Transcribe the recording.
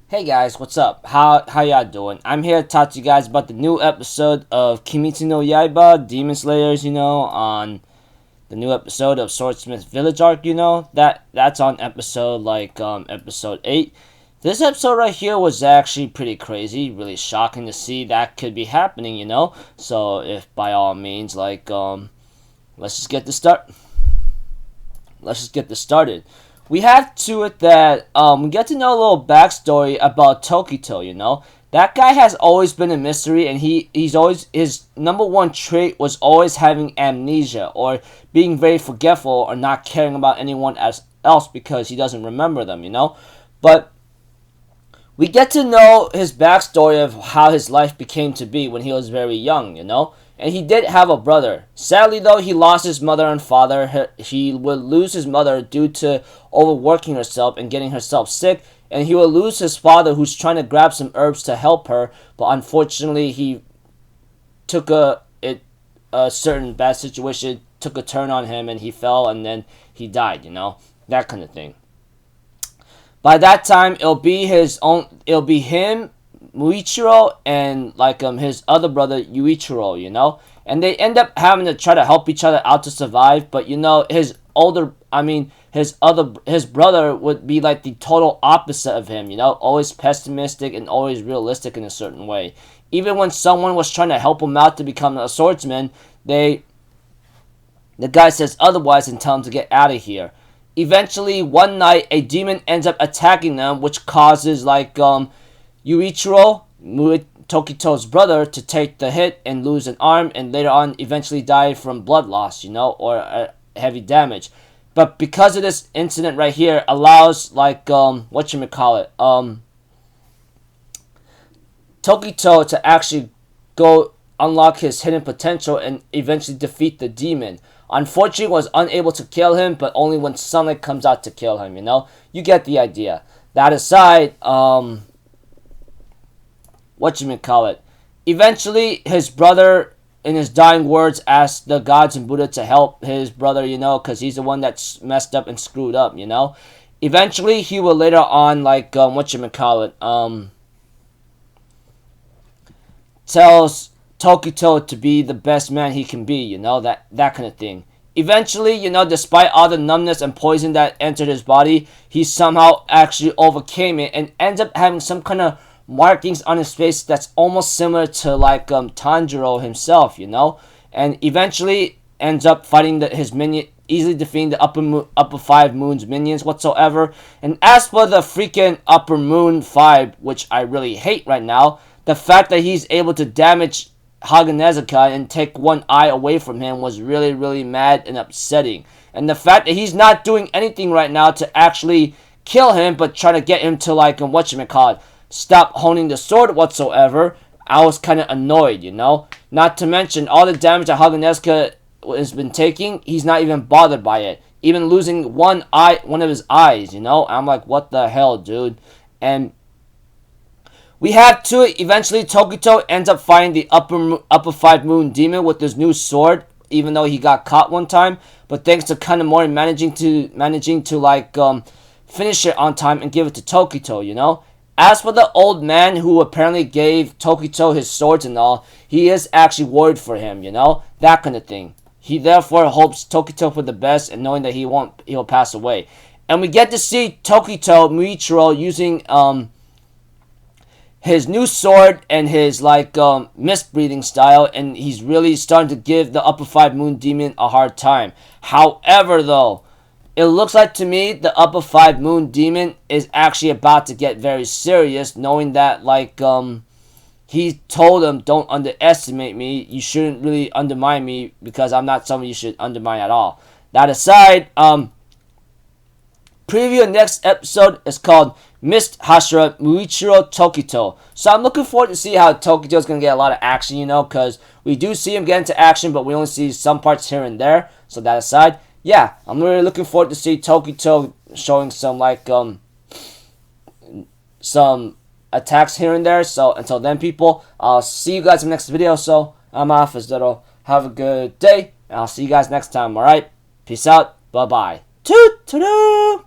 Hey guys, what's up? How y'all doing? I'm here to talk to you guys about the new episode of Kimetsu no Yaiba, Demon Slayers, on the new episode of Swordsmith Village arc, that's on episode episode 8. This episode right here was actually pretty crazy, really shocking to see that could be happening, So if by all means, let's just get this started. We have to it that we get to know a little backstory about Tokito. That guy has always been a mystery, and he's always, his number one trait was always having amnesia, or being very forgetful, or not caring about anyone else because he doesn't remember them. But we get to know his backstory of how his life became to be when he was very young. And he did have a brother. Sadly, though, he lost his mother and father. He would lose his mother due to overworking herself and getting herself sick. And he will lose his father, who's trying to grab some herbs to help her. But unfortunately, he took a certain bad situation, took a turn on him, and he fell, and then he died, That kind of thing. By that time, it'll be him, Muichiro, and his other brother Yuichiro, and they end up having to try to help each other out to survive. But his brother would be like the total opposite of him, always pessimistic and always realistic in a certain way. Even when someone was trying to help him out to become a swordsman, the guy says otherwise and tell him to get out of here. Eventually, one night, a demon ends up attacking them, which causes Yuichiro, Tokito's brother, to take the hit and lose an arm, and later on eventually die from blood loss, or heavy damage. But because of this incident right here, allows Tokito to actually go unlock his hidden potential and eventually defeat the demon. Unfortunately, was unable to kill him, but only when sunlight comes out to kill him. You get the idea. That aside, eventually, his brother, in his dying words, asked the gods and Buddha to help his brother, because he's the one that's messed up and screwed up, Eventually, he will later on, tells Tokito to be the best man he can be, that kind of thing. Eventually, despite all the numbness and poison that entered his body, he somehow actually overcame it and ends up having some kind of markings on his face that's almost similar to Tanjiro himself, and eventually ends up fighting his minion, easily defeating the upper 5 moons minions whatsoever. And as for the freaking upper moon 5, which I really hate right now, the fact that he's able to damage Haganezaka and take one eye away from him was really, really mad and upsetting. And the fact that he's not doing anything right now to actually kill him, but trying to get him to stop honing the sword whatsoever, I was kind of annoyed, Not to mention all the damage that Haganezaka has been taking, he's not even bothered by it. Even losing one of his eyes, I'm like, what the hell, dude? And we have to it. Eventually, Tokito ends up fighting the upper 5 moon demon with his new sword, even though he got caught one time. But thanks to Kanamori managing to finish it on time and give it to Tokito, As for the old man who apparently gave Tokito his swords and all, he is actually worried for him, that kind of thing. He therefore hopes Tokito for the best, and knowing that he'll pass away. And we get to see Tokito Muichiro using his new sword and his mist breathing style, and he's really starting to give the upper 5 moon demon a hard time. However, though, it looks like to me the upper 5 moon demon is actually about to get very serious, knowing that he told him, don't underestimate me, you shouldn't really undermine me because I'm not someone you should undermine at all. That aside, preview next episode is called Mist Hashira Muichiro Tokito. So I'm looking forward to see how Tokito's going to get a lot of action, because we do see him get into action, but we only see some parts here and there. So that aside, yeah, I'm really looking forward to see Tokito showing some attacks here and there. So until then, people, I'll see you guys in the next video. So I'm off as little. Have a good day, and I'll see you guys next time. Alright, peace out, bye bye. Toot toot.